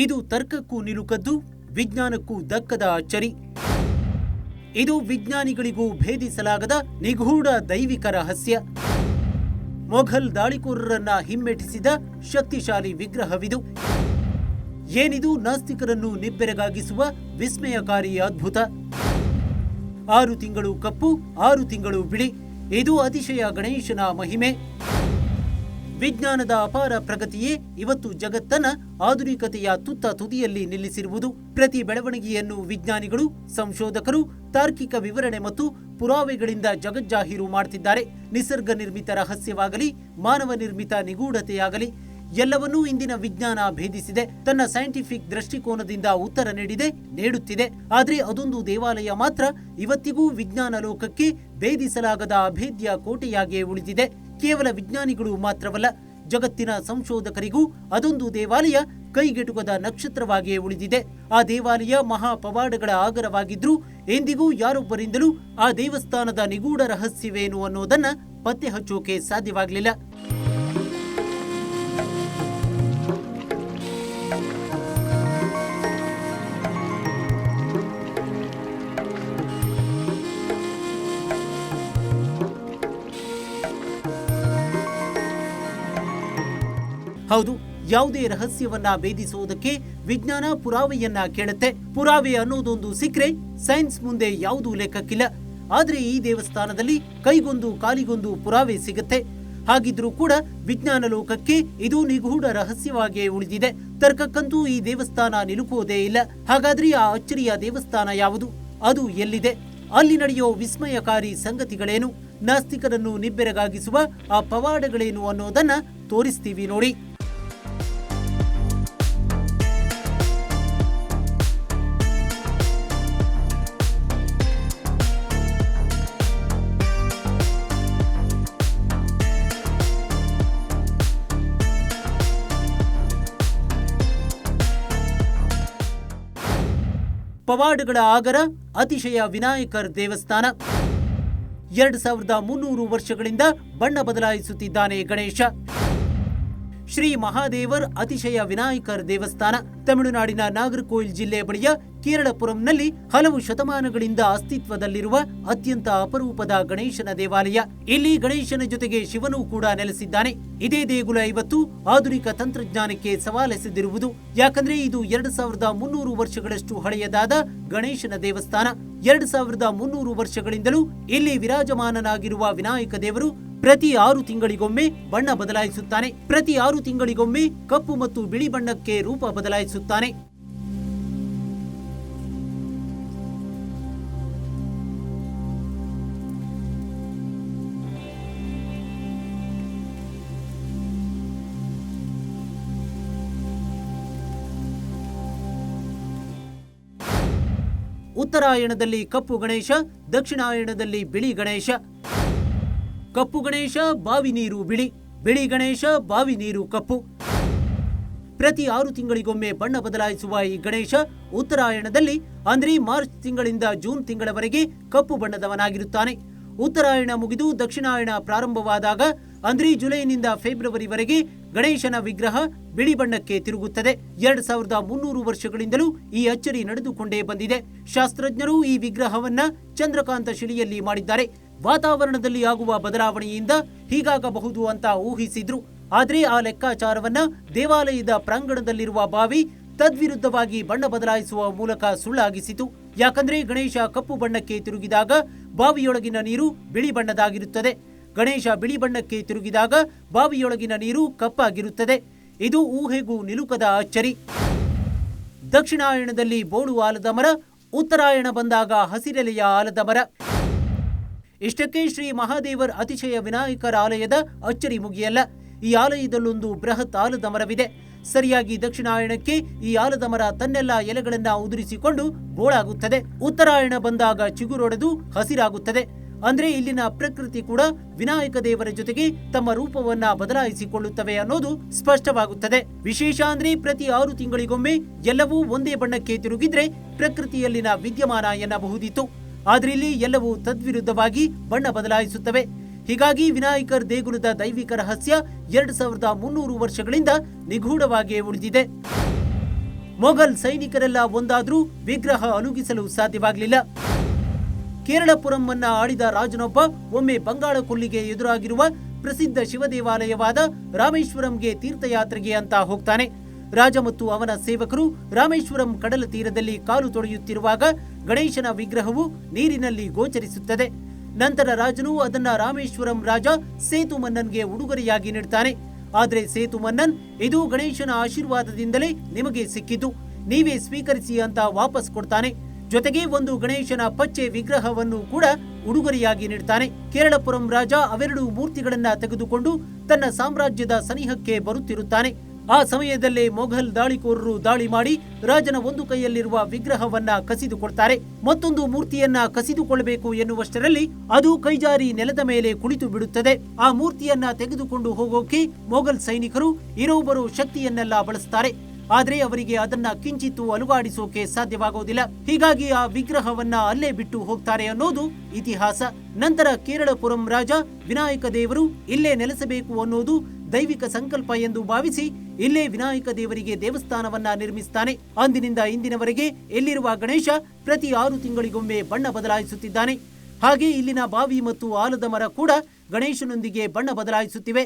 ಇದು ತರ್ಕಕ್ಕೂ ನಿಲುಕದ್ದು, ವಿಜ್ಞಾನಕ್ಕೂ ದಕ್ಕದ ಅಚ್ಚರಿ. ಇದು ವಿಜ್ಞಾನಿಗಳಿಗೂ ಭೇದಿಸಲಾಗದ ನಿಗೂಢ ದೈವಿಕ ರಹಸ್ಯ. ಮೊಘಲ್ ದಾಳಿಕೋರರನ್ನ ಹಿಮ್ಮೆಟ್ಟಿಸಿದ ಶಕ್ತಿಶಾಲಿ ವಿಗ್ರಹವಿದು. ಏನಿದು ನಾಸ್ತಿಕರನ್ನು ನಿಬ್ಬೆರಗಾಗಿಸುವ ವಿಸ್ಮಯಕಾರಿ ಅದ್ಭುತ. 6 ತಿಂಗಳು ಕಪ್ಪು, 6 ತಿಂಗಳು ಬಿಳಿ. ಇದು ಅತಿಶಯ ಗಣೇಶನ ಮಹಿಮೆ. ವಿಜ್ಞಾನದ ಅಪಾರ ಪ್ರಗತಿಯೇ ಇವತ್ತು ಜಗತ್ತನ್ನ ಆಧುನಿಕತೆಯ ತುತ್ತ ತುದಿಯಲ್ಲಿ ನಿಲ್ಲಿಸಿರುವುದು. ಪ್ರತಿ ಬೆಳವಣಿಗೆಯನ್ನು ವಿಜ್ಞಾನಿಗಳು, ಸಂಶೋಧಕರು ತಾರ್ಕಿಕ ವಿವರಣೆ ಮತ್ತು ಪುರಾವೆಗಳಿಂದ ಜಗಜ್ಜಾಹೀರು ಮಾಡುತ್ತಿದ್ದಾರೆ. ನಿಸರ್ಗ ನಿರ್ಮಿತ ರಹಸ್ಯವಾಗಲಿ, ಮಾನವ ನಿರ್ಮಿತ ನಿಗೂಢತೆಯಾಗಲಿ, ಎಲ್ಲವನ್ನೂ ಇಂದಿನ ವಿಜ್ಞಾನ ಭೇದಿಸಿದೆ. ತನ್ನ ಸೈಂಟಿಫಿಕ್ ದೃಷ್ಟಿಕೋನದಿಂದ ಉತ್ತರ ನೀಡುತ್ತಿದೆ. ಆದರೆ ಅದೊಂದು ದೇವಾಲಯ ಮಾತ್ರ ಇವತ್ತಿಗೂ ವಿಜ್ಞಾನ ಲೋಕಕ್ಕೆ ಭೇದಿಸಲಾಗದ ಅಭೇದ್ಯ ಕೋಟೆಯಾಗಿಯೇ ಉಳಿದಿದೆ. ಕೇವಲ ವಿಜ್ಞಾನಿಗಳು ಮಾತ್ರವಲ್ಲ, ಜಗತ್ತಿನ ಸಂಶೋಧಕರಿಗೂ ಅದೊಂದು ದೇವಾಲಯ ಕೈಗೆಟುಕದ ನಕ್ಷತ್ರವಾಗಿಯೇ ಉಳಿದಿದೆ. ಆ ದೇವಾಲಯ ಮಹಾ ಪವಾಡಗಳ ಆಗರವಾಗಿದ್ರೂ ಎಂದಿಗೂ ಯಾರೊಬ್ಬರಿಂದಲೂ ಆ ದೇವಸ್ಥಾನದ ನಿಗೂಢ ರಹಸ್ಯವೇನು ಅನ್ನೋದನ್ನ ಪತ್ತೆ ಹಚ್ಚೋಕೆ ಸಾಧ್ಯವಾಗಲಿಲ್ಲ. ಹೌದು, ಯಾವುದೇ ರಹಸ್ಯವನ್ನ ಭೇದಿಸುವುದಕ್ಕೆ ವಿಜ್ಞಾನ ಪುರಾವೆಯನ್ನ ಕೇಳುತ್ತೆ. ಪುರಾವೆ ಅನ್ನೋದೊಂದು ಸಿಕ್ಕರೆ ಸೈನ್ಸ್ ಮುಂದೆ ಯಾವುದೂ ಲೆಕ್ಕಕ್ಕಿಲ್ಲ. ಆದ್ರೆ ಈ ದೇವಸ್ಥಾನದಲ್ಲಿ ಕೈಗೊಂದು ಕಾಲಿಗೊಂದು ಪುರಾವೆ ಸಿಗುತ್ತೆ. ಹಾಗಿದ್ರೂ ಕೂಡ ವಿಜ್ಞಾನ ಲೋಕಕ್ಕೆ ಇದು ನಿಗೂಢ ರಹಸ್ಯವಾಗಿಯೇ ಉಳಿದಿದೆ. ತರ್ಕಕ್ಕಂತೂ ಈ ದೇವಸ್ಥಾನ ನಿಲುಕುವುದೇ ಇಲ್ಲ. ಹಾಗಾದ್ರೆ ಆ ಅಚ್ಚರಿಯ ದೇವಸ್ಥಾನ ಯಾವುದು? ಅದು ಎಲ್ಲಿದೆ? ಅಲ್ಲಿ ನಡೆಯೋ ವಿಸ್ಮಯಕಾರಿ ಸಂಗತಿಗಳೇನು? ನಾಸ್ತಿಕರನ್ನು ನಿಬ್ಬೆರಗಾಗಿಸುವ ಆ ಪವಾಡಗಳೇನು ಅನ್ನೋದನ್ನ ತೋರಿಸ್ತೀವಿ ನೋಡಿ. ಪವಾಡಗಳ ಆಗರ ಅತಿಶಯ ವಿನಾಯಕರ್ ದೇವಸ್ಥಾನ. 2300 ವರ್ಷಗಳಿಂದ ಬಣ್ಣ ಬದಲಾಯಿಸುತ್ತಿದ್ದಾನೆ ಗಣೇಶ. ಶ್ರೀ ಮಹಾದೇವರ್ ಅತಿಶಯ ವಿನಾಯಕರ್ ದೇವಸ್ಥಾನ ತಮಿಳುನಾಡಿನ ನಾಗರ್ಕೋಯಿಲ್ ಜಿಲ್ಲೆ ಬಳಿಯ ಕೇರಳಪುರಂನಲ್ಲಿ ಹಲವು ಶತಮಾನಗಳಿಂದ ಅಸ್ತಿತ್ವದಲ್ಲಿರುವ ಅತ್ಯಂತ ಅಪರೂಪದ ಗಣೇಶನ ದೇವಾಲಯ. ಇಲ್ಲಿ ಗಣೇಶನ ಜೊತೆಗೆ ಶಿವನೂ ಕೂಡ ನೆಲೆಸಿದ್ದಾನೆ. ಇದೇ ದೇಗುಲ ಇವತ್ತು ಆಧುನಿಕ ತಂತ್ರಜ್ಞಾನಕ್ಕೆ ಸವಾಲೆಸೆದಿರುವುದು. ಯಾಕಂದ್ರೆ ಇದು 2300 ವರ್ಷಗಳಷ್ಟು ಹಳೆಯದಾದ ಗಣೇಶನ ದೇವಸ್ಥಾನ. 2300 ವರ್ಷಗಳಿಂದಲೂ ಇಲ್ಲಿ ವಿರಾಜಮಾನನಾಗಿರುವ ವಿನಾಯಕ ದೇವರು ಪ್ರತಿ 6 ತಿಂಗಳಿಗೊಮ್ಮೆ ಬಣ್ಣ ಬದಲಾಯಿಸುತ್ತಾನೆ. ಪ್ರತಿ 6 ತಿಂಗಳಿಗೊಮ್ಮೆ ಕಪ್ಪು ಮತ್ತು ಬಿಳಿ ಬಣ್ಣಕ್ಕೆ ರೂಪ ಬದಲಾಯಿಸುತ್ತಾನೆ. ಉತ್ತರಾಯಣದಲ್ಲಿ ಕಪ್ಪು ಗಣೇಶ, ದಕ್ಷಿಣಾಯಣದಲ್ಲಿ ಬಿಳಿ ಗಣೇಶ. ಕಪ್ಪು ಗಣೇಶ ಬಾವಿ ನೀರು ಬಿಳಿ, ಬಿಳಿ ಗಣೇಶ ಬಾವಿ ನೀರು ಕಪ್ಪು. ಪ್ರತಿ 6 ತಿಂಗಳಿಗೊಮ್ಮೆ ಬಣ್ಣ ಬದಲಾಯಿಸುವ ಈ ಗಣೇಶ ಉತ್ತರಾಯಣದಲ್ಲಿ ಅಂದ್ರೆ ಮಾರ್ಚ್ ತಿಂಗಳಿಂದ ಜೂನ್ ತಿಂಗಳವರೆಗೆ ಕಪ್ಪು ಬಣ್ಣದವನಾಗಿರುತ್ತಾನೆ. ಉತ್ತರಾಯಣ ಮುಗಿದು ದಕ್ಷಿಣಾಯಣ ಪ್ರಾರಂಭವಾದಾಗ ಅಂದ್ರೆ ಜುಲೈನಿಂದ ಫೆಬ್ರವರಿವರೆಗೆ ಗಣೇಶನ ವಿಗ್ರಹ ಬಿಳಿ ಬಣ್ಣಕ್ಕೆ ತಿರುಗುತ್ತದೆ. 2300 ವರ್ಷಗಳಿಂದಲೂ ಈ ಅಚ್ಚರಿ ನಡೆದುಕೊಂಡೇ ಬಂದಿದೆ. ಶಾಸ್ತ್ರಜ್ಞರು ಈ ವಿಗ್ರಹವನ್ನ ಚಂದ್ರಕಾಂತ ಶಿಲೆಯಲ್ಲಿ ಮಾಡಿದ್ದಾರೆ. ವಾತಾವರಣದಲ್ಲಿ ಆಗುವ ಬದಲಾವಣೆಯಿಂದ ಹೀಗಾಗಬಹುದು ಅಂತ ಊಹಿಸಿದ್ರು. ಆದ್ರೆ ಆ ಲೆಕ್ಕಾಚಾರವನ್ನ ದೇವಾಲಯದ ಪ್ರಾಂಗಣದಲ್ಲಿರುವ ಬಾವಿ ತದ್ವಿರುದ್ಧವಾಗಿ ಬಣ್ಣ ಬದಲಾಯಿಸುವ ಮೂಲಕ ಸುಳ್ಳಾಗಿಸಿತು. ಯಾಕಂದ್ರೆ ಗಣೇಶ ಕಪ್ಪು ಬಣ್ಣಕ್ಕೆ ತಿರುಗಿದಾಗ ಬಾವಿಯೊಳಗಿನ ನೀರು ಬಿಳಿ ಬಣ್ಣದಾಗಿರುತ್ತದೆ. ಗಣೇಶ ಬಿಳಿ ಬಣ್ಣಕ್ಕೆ ತಿರುಗಿದಾಗ ಬಾವಿಯೊಳಗಿನ ನೀರು ಕಪ್ಪಾಗಿರುತ್ತದೆ. ಇದು ಊಹೆಗೂ ನಿಲುಕದ ಅಚ್ಚರಿ. ದಕ್ಷಿಣಾಯಣದಲ್ಲಿ ಬೋಳು ಆಲದ ಮರ, ಉತ್ತರಾಯಣ ಬಂದಾಗ ಹಸಿರೆಲೆಯ ಆಲದ ಮರ. ಇಷ್ಟಕ್ಕೆ ಶ್ರೀ ಮಹಾದೇವರ್ ಅತಿಶಯ ವಿನಾಯಕರ ಆಲಯದ ಅಚ್ಚರಿ ಮುಗಿಯಲ್ಲ. ಈ ಆಲಯದಲ್ಲೊಂದು ಬೃಹತ್ ಆಲದ ಮರವಿದೆ. ಸರಿಯಾಗಿ ದಕ್ಷಿಣಾಯಣಕ್ಕೆ ಈ ಆಲದ ಮರ ತನ್ನೆಲ್ಲ ಎಲೆಗಳನ್ನ ಉದುರಿಸಿಕೊಂಡು ಬೋಳಾಗುತ್ತದೆ. ಉತ್ತರಾಯಣ ಬಂದಾಗ ಚಿಗುರೊಡೆದು ಹಸಿರಾಗುತ್ತದೆ. ಅಂದ್ರೆ ಇಲ್ಲಿನ ಪ್ರಕೃತಿ ಕೂಡ ವಿನಾಯಕ ದೇವರ ಜೊತೆಗೆ ತಮ್ಮ ರೂಪವನ್ನ ಬದಲಾಯಿಸಿಕೊಳ್ಳುತ್ತವೆ ಅನ್ನೋದು ಸ್ಪಷ್ಟವಾಗುತ್ತದೆ. ವಿಶೇಷ ಅಂದ್ರೆ ಪ್ರತಿ 6 ತಿಂಗಳಿಗೊಮ್ಮೆ ಎಲ್ಲವೂ ಒಂದೇ ಬಣ್ಣಕ್ಕೆ ತಿರುಗಿದ್ರೆ ಪ್ರಕೃತಿಯಲ್ಲಿನ ವಿದ್ಯಮಾನ ಎನ್ನಬಹುದಿತ್ತು. ಆದ್ರೆ ಇಲ್ಲಿ ಎಲ್ಲವೂ ತದ್ವಿರುದ್ಧವಾಗಿ ಬಣ್ಣ ಬದಲಾಯಿಸುತ್ತವೆ. ಹೀಗಾಗಿ ವಿನಾಯಕರ್ ದೇಗುಲದ ದೈವಿಕ ರಹಸ್ಯ 2300 ವರ್ಷಗಳಿಂದ ನಿಗೂಢವಾಗಿಯೇ ಉಳಿದಿದೆ. ಮೊಘಲ್ ಸೈನಿಕರೆಲ್ಲ ಒಂದಾದ್ರೂ ವಿಗ್ರಹ ಅಲುಗಿಸಲು ಸಾಧ್ಯವಾಗಲಿಲ್ಲ. ಕೇರಳಪುರಂ ಆಳಿದ ರಾಜನೊಬ್ಬ ಒಮ್ಮೆ ಬಂಗಾಳ ಕೊಲ್ಲಿಗೆ ಎದುರಾಗಿರುವ ಪ್ರಸಿದ್ಧ ಶಿವ ದೇವಾಲಯವಾದ ರಾಮೇಶ್ವರಂಗೆ ತೀರ್ಥಯಾತ್ರೆಗೆ ಅಂತ ಹೋಗ್ತಾನೆ. ರಾಜ ಮತ್ತು ಅವನ ಸೇವಕರು ರಾಮೇಶ್ವರಂ ಕಡಲ ತೀರದಲ್ಲಿ ಕಾಲು ತೊಳೆಯುತ್ತಿರುವಾಗ ಗಣೇಶನ ವಿಗ್ರಹವು ನೀರಿನಲ್ಲಿ ಗೋಚರಿಸುತ್ತದೆ. ನಂತರ ರಾಜನು ಅದನ್ನ ರಾಮೇಶ್ವರಂ ರಾಜ ಸೇತು ಮನ್ನನ್ಗೆ ಉಡುಗೊರೆಯಾಗಿ ನೀಡ್ತಾನೆ. ಆದರೆ ಸೇತು ಮನ್ನನ್, ಇದು ಗಣೇಶನ ಆಶೀರ್ವಾದದಿಂದಲೇ ನಿಮಗೆ ಸಿಕ್ಕಿತು, ನೀವೇ ಸ್ವೀಕರಿಸಿ ಅಂತ ವಾಪಸ್ ಕೊಡ್ತಾನೆ. ಜೊತೆಗೆ ಒಂದು ಗಣೇಶನ ಪಚ್ಚೆ ವಿಗ್ರಹವನ್ನು ಕೂಡ ಉಡುಗೊರೆಯಾಗಿ ನೀಡ್ತಾನೆ. ಕೇರಳಪುರಂ ರಾಜ ಅವೆರಡು ಮೂರ್ತಿಗಳನ್ನ ತೆಗೆದುಕೊಂಡು ತನ್ನ ಸಾಮ್ರಾಜ್ಯದ ಸನಿಹಕ್ಕೆ ಬರುತ್ತಿರುತ್ತಾನೆ. ಆ ಸಮಯದಲ್ಲೇ ಮೊಘಲ್ ದಾಳಿಕೋರರು ದಾಳಿ ಮಾಡಿ ರಾಜನ ಒಂದು ಕೈಯಲ್ಲಿರುವ ವಿಗ್ರಹವನ್ನ ಕಸಿದುಕೊಳ್ತಾರೆ. ಮತ್ತೊಂದು ಮೂರ್ತಿಯನ್ನ ಕಸಿದುಕೊಳ್ಳಬೇಕು ಎನ್ನುವಷ್ಟರಲ್ಲಿ ಅದು ಕೈಜಾರಿ ನೆಲದ ಮೇಲೆ ಕುಳಿತು ಬಿಡುತ್ತದೆ. ಆ ಮೂರ್ತಿಯನ್ನ ತೆಗೆದುಕೊಂಡು ಹೋಗೋಕೆ ಮೊಘಲ್ ಸೈನಿಕರು ಇರೋಬರೋ ಶಕ್ತಿಯನ್ನೆಲ್ಲ ಬಳಸ್ತಾರೆ. ಆದ್ರೆ ಅವರಿಗೆ ಅದನ್ನ ಕಿಂಚಿತ್ತು ಅಲುಗಾಡಿಸೋಕೆ ಸಾಧ್ಯವಾಗೋದಿಲ್ಲ. ಹೀಗಾಗಿ ಆ ವಿಗ್ರಹವನ್ನ ಅಲ್ಲೇ ಬಿಟ್ಟು ಹೋಗ್ತಾರೆ ಅನ್ನೋದು ಇತಿಹಾಸ. ನಂತರ ಕೇರಳಪುರಂ ರಾಜ ವಿನಾಯಕ ದೇವರು ಇಲ್ಲೇ ನೆಲೆಸಬೇಕು ಅನ್ನೋದು ದೈವಿಕ ಸಂಕಲ್ಪ ಎಂದು ಭಾವಿಸಿ ಇಲ್ಲೇ ವಿನಾಯಕ ದೇವರಿಗೆ ದೇವಸ್ಥಾನವನ್ನ ನಿರ್ಮಿಸ್ತಾನೆ. ಅಂದಿನಿಂದ ಇಂದಿನವರೆಗೆ ಇಲ್ಲಿರುವ ಗಣೇಶ ಪ್ರತಿ 6 ತಿಂಗಳಿಗೊಮ್ಮೆ ಬಣ್ಣ ಬದಲಾಯಿಸುತ್ತಿದ್ದಾನೆ. ಹಾಗೆ ಇಲ್ಲಿನ ಬಾವಿ ಮತ್ತು ಆಲದ ಮರ ಕೂಡ ಗಣೇಶನೊಂದಿಗೆ ಬಣ್ಣ ಬದಲಾಯಿಸುತ್ತಿವೆ.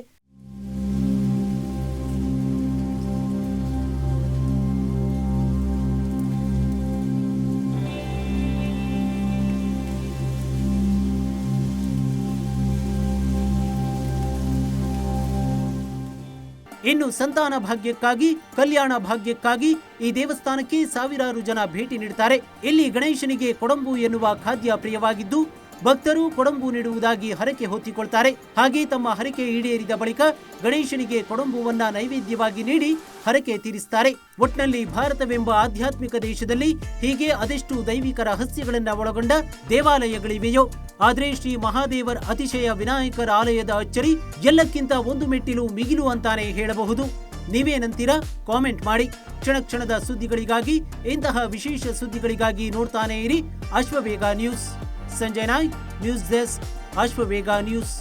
ಇನ್ನು ಸಂತಾನ ಭಾಗ್ಯಕ್ಕಾಗಿ, ಕಲ್ಯಾಣ ಭಾಗ್ಯಕ್ಕಾಗಿ ಈ ದೇವಸ್ಥಾನಕ್ಕೆ ಸಾವಿರಾರು ಜನ ಭೇಟಿ ನೀಡುತ್ತಾರೆ. ಇಲ್ಲಿ ಗಣೇಶನಿಗೆ ಕೊಡಂಬು ಎನ್ನುವ ಖಾದ್ಯ ಪ್ರಿಯವಾಗಿದ್ದು ಭಕ್ತರು ಕೊಡಂಬು ನೀಡುವುದಾಗಿ ಹರಕೆ ಹೊತ್ತಿಕೊಳ್ತಾರೆ. ಹಾಗೆ ತಮ್ಮ ಹರಕೆ ಈಡೇರಿದ ಬಳಿಕ ಗಣೇಶನಿಗೆ ಕೊಡಂಬುವನ್ನ ನೈವೇದ್ಯವಾಗಿ ನೀಡಿ ಹರಕೆ ತೀರಿಸುತ್ತಾರೆ. ಒಟ್ನಲ್ಲಿ ಭಾರತವೆಂಬ ಆಧ್ಯಾತ್ಮಿಕ ದೇಶದಲ್ಲಿ ಹೀಗೆ ಅದೆಷ್ಟು ದೈವಿಕ ರಹಸ್ಯಗಳನ್ನ ಒಳಗೊಂಡ ದೇವಾಲಯಗಳಿವೆಯೋ. ಆದ್ರೆ ಶ್ರೀ ಮಹಾದೇವರ್ ಅತಿಶಯ ವಿನಾಯಕರ ಆಲಯದ ಅಚ್ಚರಿ ಎಲ್ಲಕ್ಕಿಂತ ಒಂದು ಮೆಟ್ಟಿಲು ಮಿಗಿಲು ಅಂತಾನೆ ಹೇಳಬಹುದು. ನೀವೇನಂತೀರಾ? ಕಾಮೆಂಟ್ ಮಾಡಿ. ಕ್ಷಣ ಕ್ಷಣದ ಸುದ್ದಿಗಳಿಗಾಗಿ, ಇಂತಹ ವಿಶೇಷ ಸುದ್ದಿಗಳಿಗಾಗಿ ನೋಡ್ತಾನೆ ಇರಿ Ashwavega news. Sanjay Naik, news desk, Ashwavega news.